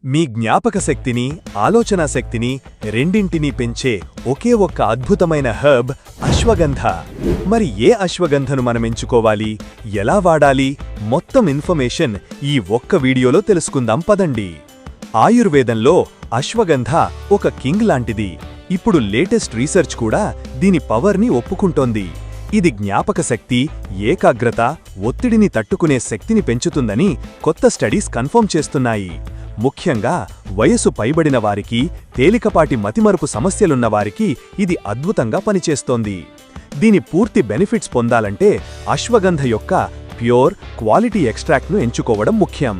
మీ జ్ఞాపక శక్తిని, ఆలోచనా శక్తిని రెండింటినీ పెంచే ఒకే ఒక్క అద్భుతమైన హెర్బ్ అశ్వగంధ. మరి ఏ అశ్వగంధను మనం ఎంచుకోవాలి, ఎలా వాడాలి, మొత్తం ఇన్ఫర్మేషన్ ఈ ఒక్క వీడియోలో తెలుసుకుందాం పదండి. ఆయుర్వేదంలో అశ్వగంధ ఒక కింగ్ లాంటిది. ఇప్పుడు లేటెస్ట్ రీసెర్చ్ కూడా దీని పవర్ని ఒప్పుకుంటోంది. ఇది జ్ఞాపక శక్తి, ఏకాగ్రత, ఒత్తిడిని తట్టుకునే శక్తిని పెంచుతుందని కొత్త స్టడీస్ కన్ఫర్మ్ చేస్తున్నాయి. ముఖ్యంగా వయసు పైబడిన వారికి, తేలికపాటి మతిమరుపు సమస్యలున్నవారికి ఇది అద్భుతంగా పనిచేస్తోంది. దీని పూర్తి బెనిఫిట్స్ పొందాలంటే అశ్వగంధ యొక్క ప్యూర్, క్వాలిటీ ఎక్స్ట్రాక్ట్ను ఎంచుకోవడం ముఖ్యం.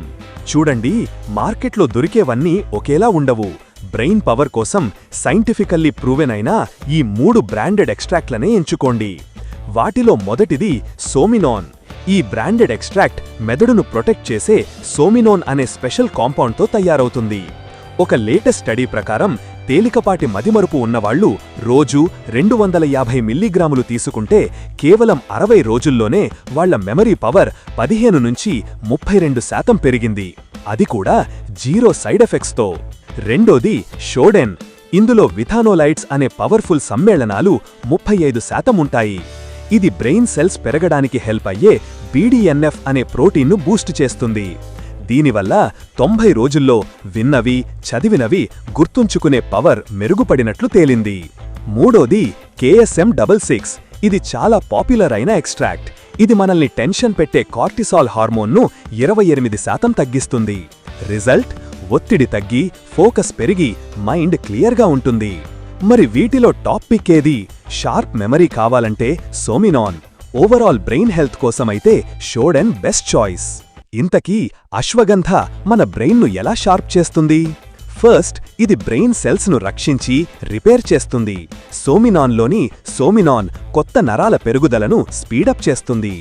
చూడండి, మార్కెట్లో దొరికేవన్నీ ఒకేలా ఉండవు. బ్రెయిన్ పవర్ కోసం సైంటిఫికల్లీ ప్రూవెన్ అయిన ఈ 3 బ్రాండెడ్ ఎక్స్ట్రాక్ట్లనే ఎంచుకోండి. వాటిలో మొదటిది సోమినోన్. ఈ బ్రాండెడ్ ఎక్స్ట్రాక్ట్ మెదడును ప్రొటెక్ట్ చేసే సోమినోన్ అనే స్పెషల్ కాంపౌండ్తో తయారవుతుంది. ఒక లేటెస్ట్ స్టడీ ప్రకారం తేలికపాటి మతిమరుపు ఉన్నవాళ్లు రోజూ 250 మిల్లీగ్రాములు తీసుకుంటే కేవలం 60 రోజుల్లోనే వాళ్ల మెమరీ పవర్ 15 నుంచి 32% పెరిగింది. అది కూడా 0 సైడ్ ఎఫెక్ట్స్తో. రెండోది షోడెన్. ఇందులో విథానోలైట్స్ అనే పవర్ఫుల్ సమ్మేళనాలు 35% ఉంటాయి. ఇది బ్రెయిన్ సెల్స్ పెరగడానికి హెల్ప్ అయ్యే BDNF అనే ప్రోటీన్ను బూస్ట్ చేస్తుంది. దీనివల్ల 90 రోజుల్లో విన్నవి, చదివినవి గుర్తుంచుకునే పవర్ మెరుగుపడినట్లు తేలింది. మూడోది KSM66. ఇది చాలా పాపులర్ అయిన ఎక్స్ట్రాక్ట్. ఇది మనల్ని టెన్షన్ పెట్టే కార్టిసాల్ హార్మోన్ను 28% తగ్గిస్తుంది. రిజల్ట్, ఒత్తిడి తగ్గి, ఫోకస్ పెరిగి, మైండ్ క్లియర్గా ఉంటుంది. మరి వీటిలో టాప్ పిక్ ఏది? షార్ప్ మెమరీ కావాలంటే సోమినాన్. ఓవరాల్ బ్రెయిన్ హెల్త్ కోసమైతే షోడెన్ బెస్ట్ చాయిస్. ఇంతకీ అశ్వగంధ మన బ్రెయిన్ను ఎలా షార్ప్ చేస్తుంది? ఫస్ట్, ఇది బ్రెయిన్ సెల్స్ను రక్షించి రిపేర్ చేస్తుంది. సోమినాన్లోని సోమినాన్ కొత్త నరాల పెరుగుదలను స్పీడప్ చేస్తుంది.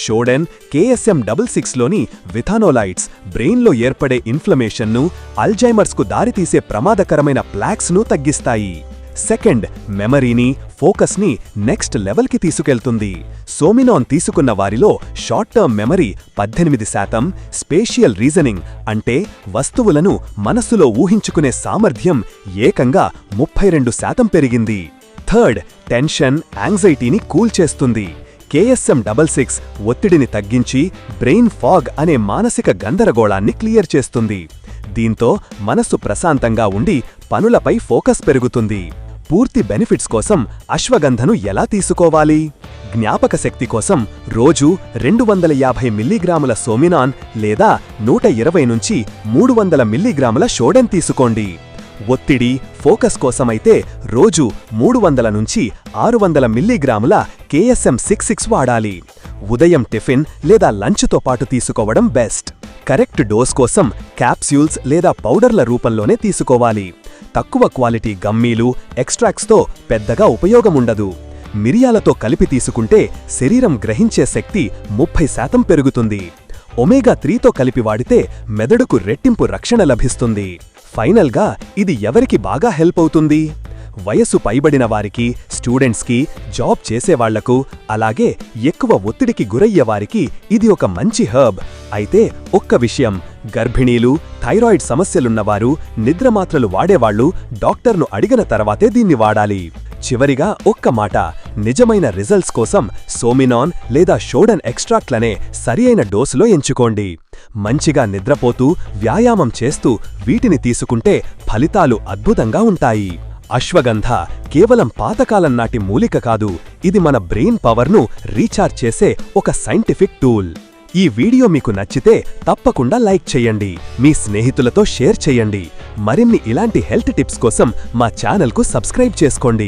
షోడెన్, KSM66లోని విథానోలైట్స్ బ్రెయిన్లో ఏర్పడే ఇన్ఫ్లమేషన్ను, అల్జైమర్స్కు దారితీసే ప్రమాదకరమైన ప్లాక్స్ను తగ్గిస్తాయి. సెకండ్, మెమరీని, ఫోకస్ని నెక్స్ట్ లెవెల్కి తీసుకెళ్తుంది. సోమినాన్ తీసుకున్న వారిలో short term memory 18%, spatial reasoning అంటే వస్తువులను మనస్సులో ఊహించుకునే సామర్థ్యం ఏకంగా 32% పెరిగింది. థర్డ్, టెన్షన్, యాంగ్జైటీని కూల్ చేస్తుంది. KSM66 ఒత్తిడిని తగ్గించి బ్రెయిన్ ఫాగ్ అనే మానసిక గందరగోళాన్ని క్లియర్ చేస్తుంది. దీంతో మనస్సు ప్రశాంతంగా ఉండి పనులపై ఫోకస్ పెరుగుతుంది. పూర్తి బెనిఫిట్స్ కోసం అశ్వగంధను ఎలా తీసుకోవాలి? జ్ఞాపక శక్తి కోసం రోజూ 250 మిల్లీగ్రాముల సోమినాన్ లేదా 120 నుంచి 300 మిల్లీగ్రాముల షోడెన్ తీసుకోండి. ఒత్తిడి, ఫోకస్ కోసమైతే రోజు 300 నుంచి 600 మిల్లీగ్రాముల KSM66 వాడాలి. ఉదయం టిఫిన్ లేదా లంచ్తో పాటు తీసుకోవడం బెస్ట్. కరెక్ట్ డోస్ కోసం క్యాప్స్యూల్స్ లేదా పౌడర్ల రూపంలోనే తీసుకోవాలి. తక్కువ క్వాలిటీ గమ్మీలు, ఎక్స్ట్రాక్ట్స్తో పెద్దగా ఉపయోగముండదు. మిరియాలతో కలిపి తీసుకుంటే శరీరం గ్రహించే శక్తి 30% పెరుగుతుంది. ఒమేగా 3తో కలిపి వాడితే మెదడుకు రెట్టింపు రక్షణ లభిస్తుంది. ఫైనల్గా ఇది ఎవరికి బాగా హెల్ప్ అవుతుంది? వయసు పైబడిన వారికి, స్టూడెంట్స్కి, జాబ్ చేసేవాళ్లకు, అలాగే ఎక్కువ ఒత్తిడికి గురయ్యేవారికి ఇది ఒక మంచి హెర్బ్. అయితే ఒక్క విషయం, గర్భిణీలు, థైరాయిడ్ సమస్యలున్నవారు, నిద్రమాత్రలు వాడేవాళ్లు డాక్టర్ను అడిగిన తర్వాతే దీన్ని వాడాలి. చివరిగా ఒక్క మాట, నిజమైన రిజల్ట్స్ కోసం సోమినాన్ లేదా షోడెన్ ఎక్స్ట్రాక్ట్లనే సరియైన డోసులో ఎంచుకోండి. మంచిగా నిద్రపోతూ, వ్యాయామం చేస్తూ వీటిని తీసుకుంటే ఫలితాలు అద్భుతంగా ఉంటాయి. అశ్వగంధ కేవలం పాతకాలం నాటి మూలిక కాదు, ఇది మన బ్రెయిన్ పవర్ను రీఛార్జ్ చేసే ఒక సైంటిఫిక్ టూల్. ఈ వీడియో మీకు నచ్చితే తప్పకుండా లైక్ చేయండి, మీ స్నేహితులతో షేర్ చేయండి. మరిన్ని ఇలాంటి హెల్త్ టిప్స్ కోసం మా ఛానల్కు సబ్స్క్రైబ్ చేసుకోండి.